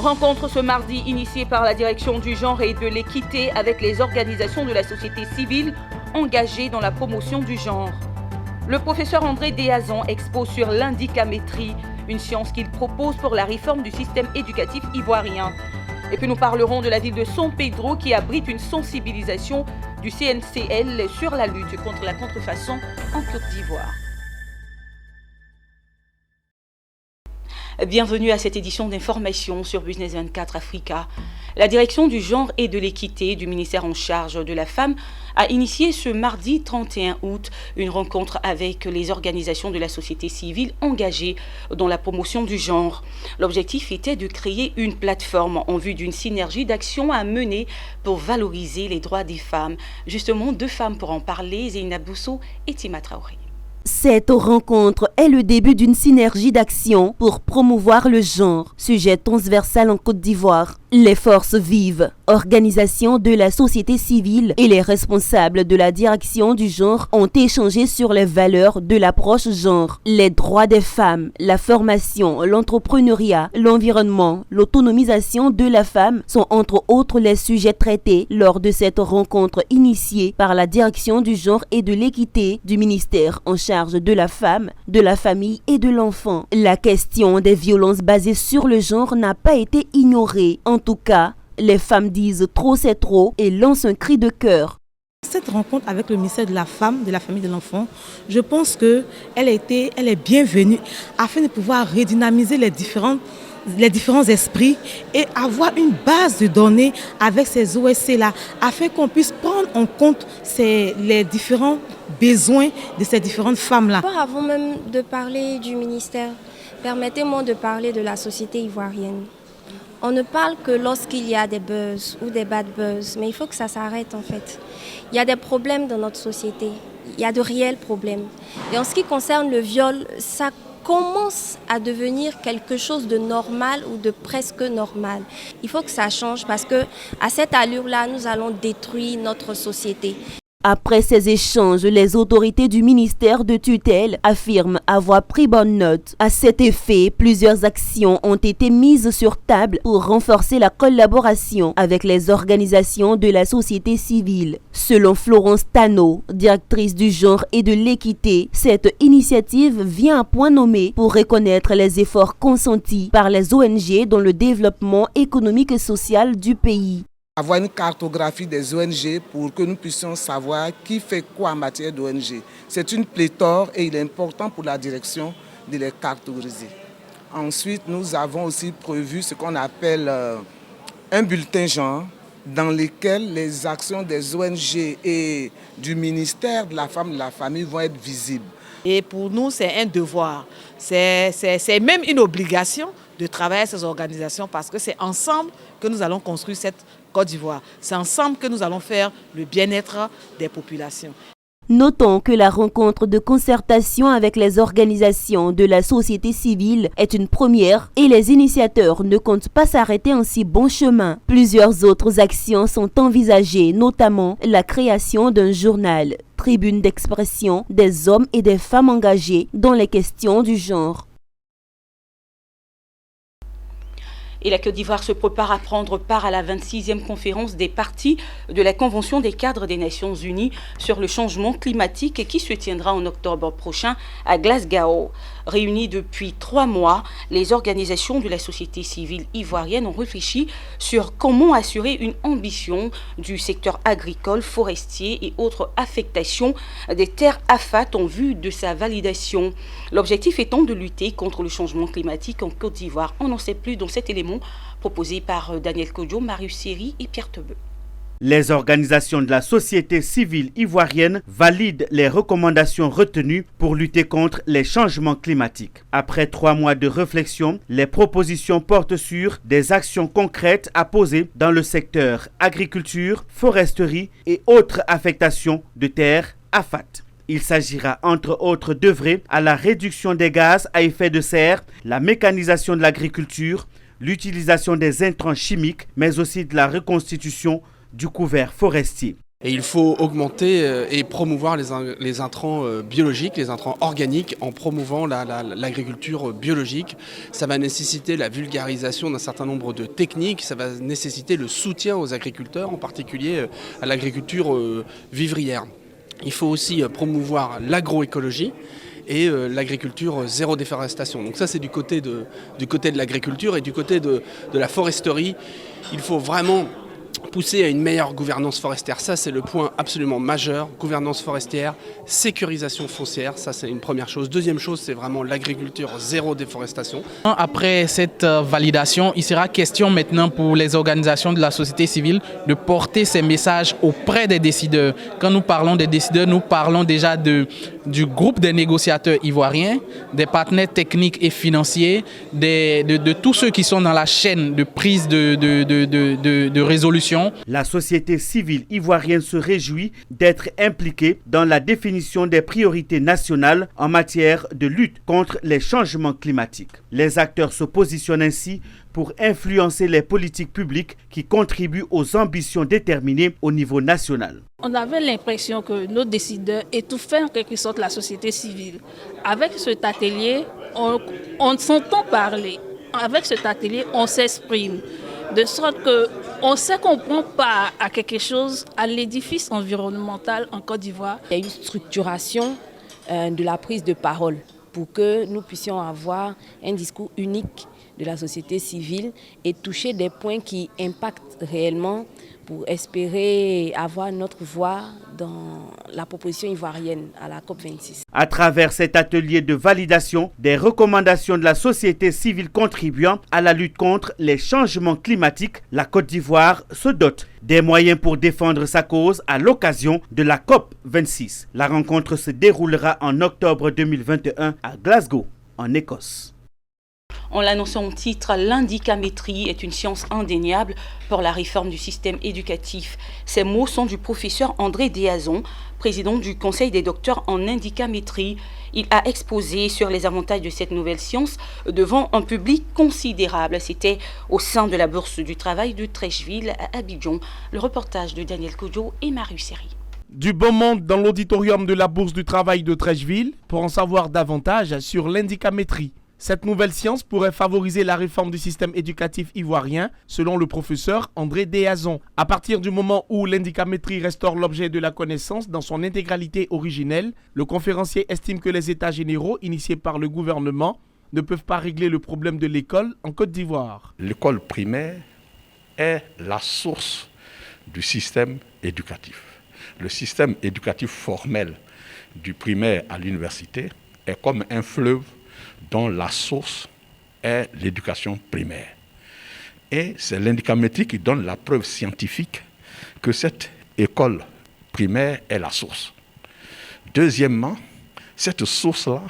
Rencontre ce mardi initiée par la direction du genre et de l'équité avec les organisations de la société civile engagées dans la promotion du genre. Le professeur André Déazan expose sur l'indicamétrie, une science qu'il propose pour la réforme du système éducatif ivoirien. Et puis nous parlerons de la ville de San Pedro qui abrite une sensibilisation du CNCL sur la lutte contre la contrefaçon en Côte d'Ivoire. Bienvenue à cette édition d'information sur Business 24 Africa. La direction du genre et de l'équité du ministère en charge de la femme a initié ce mardi 31 août une rencontre avec les organisations de la société civile engagées dans la promotion du genre. L'objectif était de créer une plateforme en vue d'une synergie d'actions à mener pour valoriser les droits des femmes. Justement, deux femmes pour en parler, Zeynab Bousso et Tima Traoré. Cette rencontre est le début d'une synergie d'action pour promouvoir le genre, sujet transversal en Côte d'Ivoire. Les forces vives, organisations de la société civile et les responsables de la direction du genre ont échangé sur les valeurs de l'approche genre, les droits des femmes, la formation, l'entrepreneuriat, l'environnement, l'autonomisation de la femme sont entre autres les sujets traités lors de cette rencontre initiée par la direction du genre et de l'équité du ministère en charge de la femme, de la famille et de l'enfant. La question des violences basées sur le genre n'a pas été ignorée. En tout cas, les femmes disent trop c'est trop et lancent un cri de cœur. Cette rencontre avec le ministère de la Femme, de la Famille et de l'Enfant, je pense qu'elle est bienvenue afin de pouvoir redynamiser les différents esprits et avoir une base de données avec ces OSC-là afin qu'on puisse prendre en compte les différents besoins de ces différentes femmes-là. Avant même de parler du ministère, permettez-moi de parler de la société ivoirienne. On ne parle que lorsqu'il y a des buzz ou des bad buzz, mais il faut que ça s'arrête en fait. Il y a des problèmes dans notre société, il y a de réels problèmes. Et en ce qui concerne le viol, ça commence à devenir quelque chose de normal ou de presque normal. Il faut que ça change parce que à cette allure-là, nous allons détruire notre société. Après ces échanges, les autorités du ministère de tutelle affirment avoir pris bonne note. À cet effet, plusieurs actions ont été mises sur table pour renforcer la collaboration avec les organisations de la société civile. Selon Florence Tano, directrice du genre et de l'équité, cette initiative vient à point nommé pour reconnaître les efforts consentis par les ONG dans le développement économique et social du pays. Avoir une cartographie des ONG pour que nous puissions savoir qui fait quoi en matière d'ONG. C'est une pléthore et il est important pour la direction de les cartographier. Ensuite, nous avons aussi prévu ce qu'on appelle un bulletin genre dans lequel les actions des ONG et du ministère de la Femme et de la Famille vont être visibles. Et pour nous, c'est un devoir, c'est même une obligation de travailler à ces organisations parce que c'est ensemble que nous allons construire cette Côte d'Ivoire. C'est ensemble que nous allons faire le bien-être des populations. Notons que la rencontre de concertation avec les organisations de la société civile est une première et les initiateurs ne comptent pas s'arrêter en si bon chemin. Plusieurs autres actions sont envisagées, notamment la création d'un journal, tribune d'expression des hommes et des femmes engagés dans les questions du genre. Et la Côte d'Ivoire se prépare à prendre part à la 26e conférence des parties de la Convention des cadres des Nations Unies sur le changement climatique qui se tiendra en octobre prochain à Glasgow. Réunies depuis 3 mois, les organisations de la société civile ivoirienne ont réfléchi sur comment assurer une ambition du secteur agricole, forestier et autres affectations des terres AFAT en vue de sa validation. L'objectif étant de lutter contre le changement climatique en Côte d'Ivoire. On n'en sait plus dans cet élément proposé par Daniel Kodjo, Marius Seri et Pierre Tebeu. Les organisations de la société civile ivoirienne valident les recommandations retenues pour lutter contre les changements climatiques. Après 3 mois de réflexion, les propositions portent sur des actions concrètes à poser dans le secteur agriculture, foresterie et autres affectations de terres AFAT. Il s'agira entre autres d'œuvrer à la réduction des gaz à effet de serre, la mécanisation de l'agriculture, l'utilisation des intrants chimiques, mais aussi de la reconstitution du couvert forestier. Et il faut augmenter et promouvoir les intrants biologiques, les intrants organiques en promouvant l'agriculture biologique. Ça va nécessiter la vulgarisation d'un certain nombre de techniques, ça va nécessiter le soutien aux agriculteurs, en particulier à l'agriculture vivrière. Il faut aussi promouvoir l'agroécologie et l'agriculture zéro déforestation. Donc ça c'est du côté de l'agriculture, et du côté de la foresterie. Il faut vraiment pousser à une meilleure gouvernance forestière. Ça, c'est le point absolument majeur. Gouvernance forestière, sécurisation foncière, ça c'est une première chose. Deuxième chose, c'est vraiment l'agriculture zéro déforestation. Après cette validation, il sera question maintenant pour les organisations de la société civile de porter ces messages auprès des décideurs. Quand nous parlons des décideurs, nous parlons déjà du groupe des négociateurs ivoiriens, des partenaires techniques et financiers, de tous ceux qui sont dans la chaîne de prise de résolution. La société civile ivoirienne se réjouit d'être impliquée dans la définition des priorités nationales en matière de lutte contre les changements climatiques. Les acteurs se positionnent ainsi pour influencer les politiques publiques qui contribuent aux ambitions déterminées au niveau national. On avait l'impression que nos décideurs étouffaient en quelque sorte la société civile. Avec cet atelier, on s'entend parler. Avec cet atelier, on s'exprime. De sorte qu'on sait qu'on prend part à quelque chose, à l'édifice environnemental en Côte d'Ivoire. Il y a une structuration de la prise de parole pour que nous puissions avoir un discours unique de la société civile et toucher des points qui impactent réellement pour espérer avoir notre voix dans la proposition ivoirienne à la COP26. À travers cet atelier de validation des recommandations de la société civile contribuant à la lutte contre les changements climatiques, la Côte d'Ivoire se dote des moyens pour défendre sa cause à l'occasion de la COP26. La rencontre se déroulera en octobre 2021 à Glasgow, en Écosse. On l'annonçait en titre, l'indicamétrie est une science indéniable pour la réforme du système éducatif. Ces mots sont du professeur André Déazon, président du Conseil des docteurs en indicamétrie. Il a exposé sur les avantages de cette nouvelle science devant un public considérable. C'était au sein de la Bourse du Travail de Treichville à Abidjan. Le reportage de Daniel Kodjo et Marius Seri. Du bon monde dans l'auditorium de la Bourse du Travail de Treichville pour en savoir davantage sur l'indicamétrie. Cette nouvelle science pourrait favoriser la réforme du système éducatif ivoirien, selon le professeur André Déazon. À partir du moment où l'indicamétrie restaure l'objet de la connaissance dans son intégralité originelle, le conférencier estime que les états généraux initiés par le gouvernement ne peuvent pas régler le problème de l'école en Côte d'Ivoire. L'école primaire est la source du système éducatif. Le système éducatif formel du primaire à l'université est comme un fleuve dont la source est l'éducation primaire. Et c'est l'indicamétrie qui donne la preuve scientifique que cette école primaire est la source. Deuxièmement, cette source-là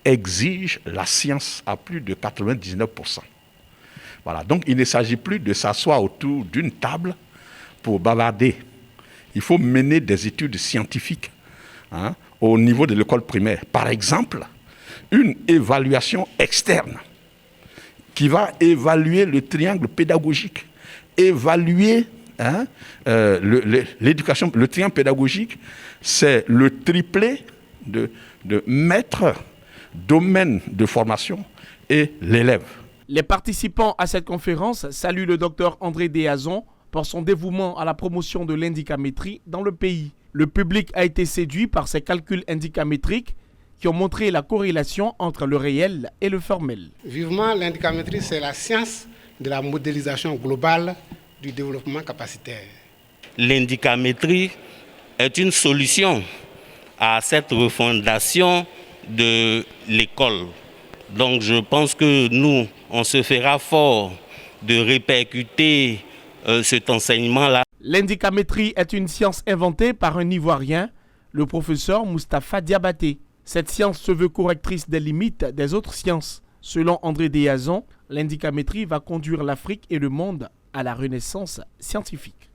exige la science à plus de 99%. Voilà, donc il ne s'agit plus de s'asseoir autour d'une table pour bavarder. Il faut mener des études scientifiques au niveau de l'école primaire. Par exemple, une évaluation externe qui va évaluer le triangle pédagogique, évaluer l'éducation. Le triangle pédagogique, c'est le triplet de maître, domaine de formation et l'élève. Les participants à cette conférence saluent le docteur André Déazon pour son dévouement à la promotion de l'indicamétrie dans le pays. Le public a été séduit par ces calculs indicamétriques qui ont montré la corrélation entre le réel et le formel. Vivement, l'indicamétrie, c'est la science de la modélisation globale du développement capacitaire. L'indicamétrie est une solution à cette refondation de l'école. Donc je pense que nous, on se fera fort de répercuter cet enseignement-là. L'indicamétrie est une science inventée par un Ivoirien, le professeur Moustapha Diabaté. Cette science se veut correctrice des limites des autres sciences. Selon André Déazon, l'indicamétrie va conduire l'Afrique et le monde à la renaissance scientifique.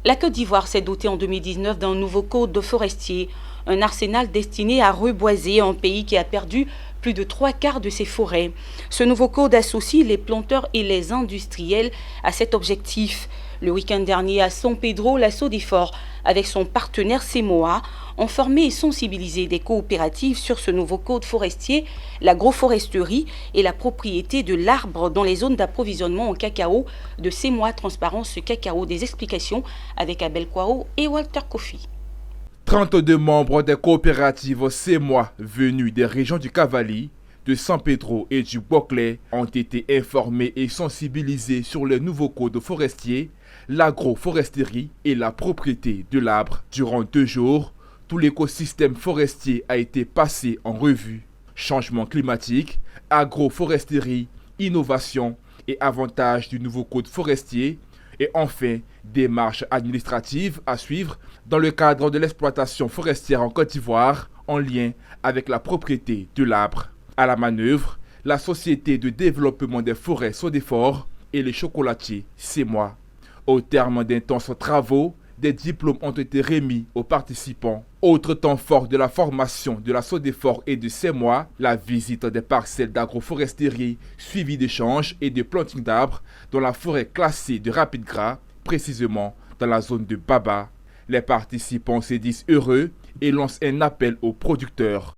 La Côte d'Ivoire s'est dotée en 2019 d'un nouveau code forestier, un arsenal destiné à reboiser un pays qui a perdu plus de 3/4 de ses forêts. Ce nouveau code associe les planteurs et les industriels à cet objectif. Le week-end dernier à San Pedro, la SODEFOR, avec son partenaire CEMOA, ont formé et sensibilisé des coopératives sur ce nouveau code forestier, l'agroforesterie et la propriété de l'arbre dans les zones d'approvisionnement en cacao de CEMOA Transparence Cacao. Des explications avec Abel Kwao et Walter Kofi. 32 membres des coopératives CEMOA venus des régions du Cavali, de San Pedro et du Boclé ont été informés et sensibilisés sur le nouveau code forestier, l'agroforesterie et la propriété de l'arbre. Durant 2 jours, tout l'écosystème forestier a été passé en revue. Changement climatique, agroforesterie, innovation et avantages du nouveau code forestier et enfin démarches administratives à suivre dans le cadre de l'exploitation forestière en Côte d'Ivoire en lien avec la propriété de l'arbre. À la manœuvre, la Société de développement des forêts SODEFOR et les chocolatiers CEMOA. Au terme d'intenses travaux, des diplômes ont été remis aux participants. Autre temps fort de la formation de la SODEFOR et de CEMOA, la visite des parcelles d'agroforesterie suivie d'échanges et de planting d'arbres dans la forêt classée de Rapide Gras, précisément dans la zone de Baba. Les participants se disent heureux et lancent un appel aux producteurs.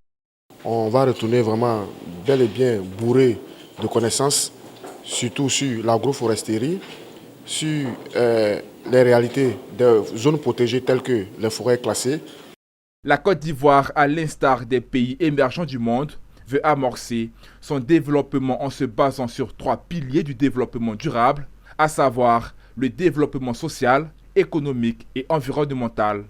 On va retourner vraiment bel et bien bourré de connaissances, surtout sur l'agroforesterie, sur les réalités des zones protégées telles que les forêts classées. La Côte d'Ivoire, à l'instar des pays émergents du monde, veut amorcer son développement en se basant sur 3 piliers du développement durable, à savoir le développement social, économique et environnemental.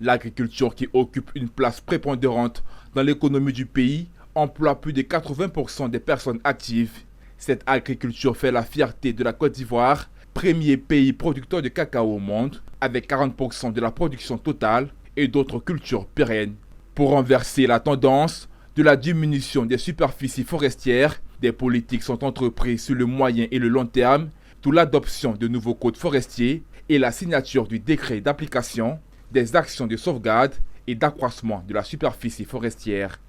L'agriculture, qui occupe une place prépondérante dans l'économie du pays, emploie plus de 80% des personnes actives. Cette agriculture fait la fierté de la Côte d'Ivoire, premier pays producteur de cacao au monde, avec 40% de la production totale et d'autres cultures pérennes. Pour renverser la tendance de la diminution des superficies forestières, des politiques sont entreprises sur le moyen et le long terme, d'où l'adoption de nouveaux codes forestiers et la signature du décret d'application des actions de sauvegarde et d'accroissement de la superficie forestière.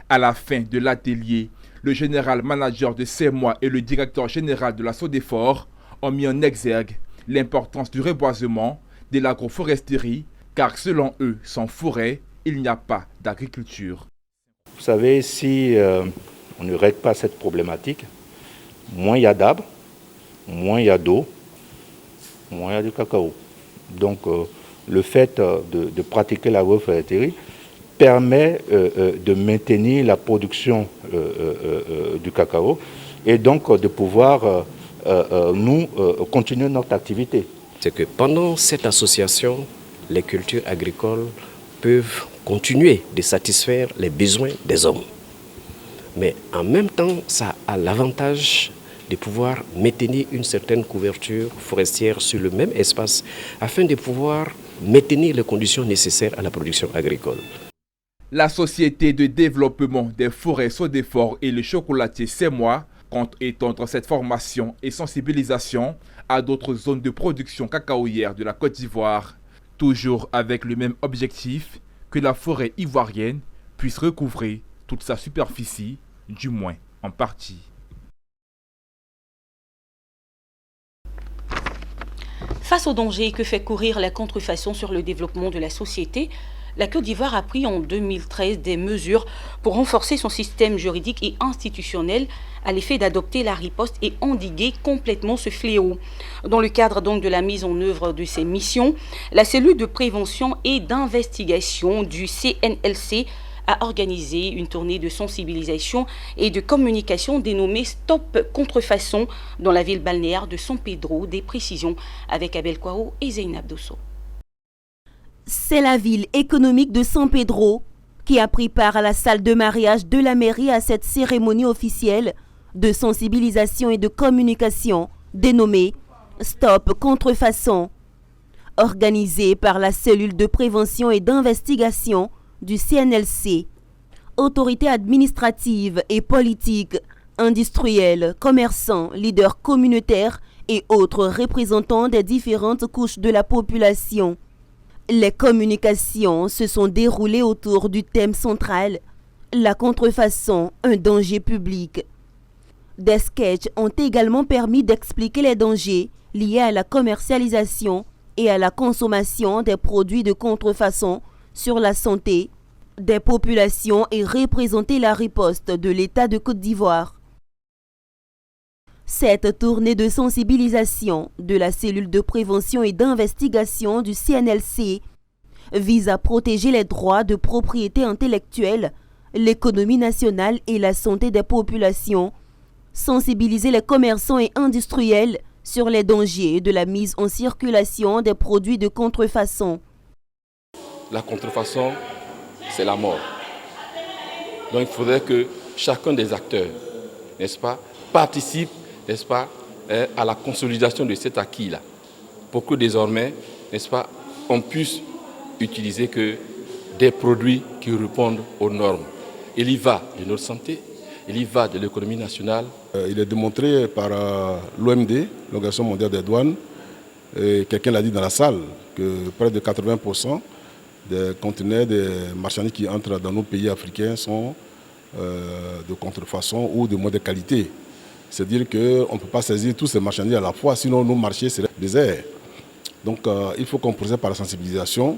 À la fin de l'atelier, le général manager de CEMOA et le directeur général de la SODEFOR ont mis en exergue l'importance du reboisement, de l'agroforesterie, car selon eux, sans forêt, il n'y a pas d'agriculture. Vous savez, si on ne règle pas cette problématique, moins il y a d'arbres, moins il y a d'eau, moins il y a de cacao. Donc le fait de pratiquer l'agroforesterie permet de maintenir la production du cacao et donc de pouvoir continuer notre activité. C'est que pendant cette association, les cultures agricoles peuvent continuer de satisfaire les besoins des hommes. Mais en même temps, ça a l'avantage de pouvoir maintenir une certaine couverture forestière sur le même espace afin de pouvoir maintenir les conditions nécessaires à la production agricole. La Société de développement des forêts SODEFOR et le chocolatier CEMOA compte étendre cette formation et sensibilisation à d'autres zones de production cacaoyère de la Côte d'Ivoire, toujours avec le même objectif que la forêt ivoirienne puisse recouvrer toute sa superficie, du moins en partie. Face aux dangers que fait courir la contrefaçon sur le développement de la société, la Côte d'Ivoire a pris en 2013 des mesures pour renforcer son système juridique et institutionnel à l'effet d'adopter la riposte et endiguer complètement ce fléau. Dans le cadre donc de la mise en œuvre de ces missions, la cellule de prévention et d'investigation du CNLC a organisé une tournée de sensibilisation et de communication dénommée Stop Contrefaçon dans la ville balnéaire de San Pedro. Des précisions avec Abel Kwao et Zeynab Dosso. C'est la ville économique de San Pedro qui a pris part à la salle de mariage de la mairie à cette cérémonie officielle de sensibilisation et de communication dénommée Stop Contrefaçon, organisée par la cellule de prévention et d'investigation du CNLC, autorités administratives et politiques, industriels, commerçants, leaders communautaires et autres représentants des différentes couches de la population. Les communications se sont déroulées autour du thème central, la contrefaçon, un danger public. Des sketchs ont également permis d'expliquer les dangers liées à la commercialisation et à la consommation des produits de contrefaçon sur la santé des populations et représenter la riposte de l'État de Côte d'Ivoire. Cette tournée de sensibilisation de la cellule de prévention et d'investigation du CNLC vise à protéger les droits de propriété intellectuelle, l'économie nationale et la santé des populations, sensibiliser les commerçants et industriels sur les dangers de la mise en circulation des produits de contrefaçon. La contrefaçon, c'est la mort. Donc il faudrait que chacun des acteurs, n'est-ce pas, participe, n'est-ce pas, à la consolidation de cet acquis-là, pour que désormais, n'est-ce pas, on puisse utiliser que des produits qui répondent aux normes. Il y va de notre santé, il y va de l'économie nationale. Il est démontré par l'OMD, l'Organisation mondiale des douanes, et quelqu'un l'a dit dans la salle, que près de 80% des conteneurs, des marchandises qui entrent dans nos pays africains sont de contrefaçon ou de mauvaise qualité. C'est-à-dire qu'on ne peut pas saisir tous ces marchandises à la fois, sinon nos marchés seraient déserts. Donc il faut qu'on procède par la sensibilisation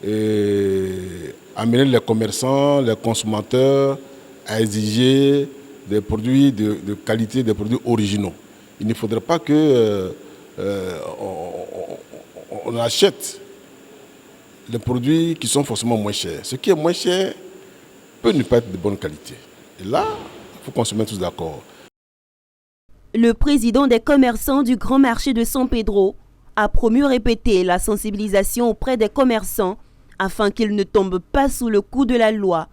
et amener les commerçants, les consommateurs à exiger des produits de qualité, des produits originaux. Il ne faudrait pas que on achète les produits qui sont forcément moins chers. Ce qui est moins cher peut ne pas être de bonne qualité. Et là, il faut qu'on se mette tous d'accord. Le président des commerçants du Grand Marché de San Pedro a promu répéter la sensibilisation auprès des commerçants afin qu'ils ne tombent pas sous le coup de la loi.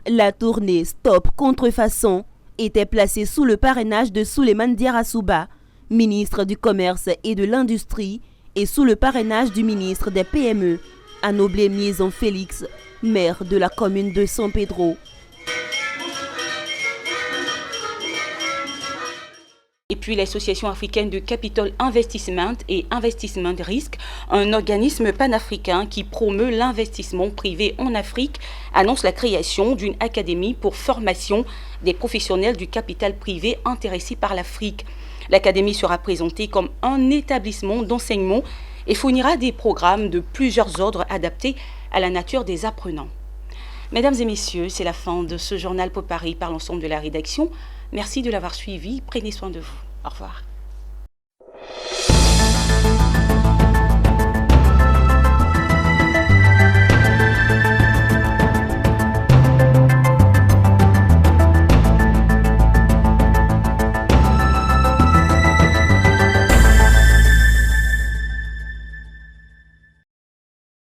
La tournée Stop Contrefaçon était placée sous le parrainage de Souleymane Diarra-Souba, ministre du Commerce et de l'Industrie, et sous le parrainage du ministre des PME, Anoblé Miezon Félix, maire de la commune de San Pedro. Et puis l'Association africaine de Capital Investment et Investissement de Risque, un organisme panafricain qui promeut l'investissement privé en Afrique, annonce la création d'une académie pour formation des professionnels du capital privé intéressés par l'Afrique. L'académie sera présentée comme un établissement d'enseignement et fournira des programmes de plusieurs ordres adaptés à la nature des apprenants. Mesdames et messieurs, c'est la fin de ce journal préparé par l'ensemble de la rédaction. Merci de l'avoir suivi. Prenez soin de vous. Au revoir.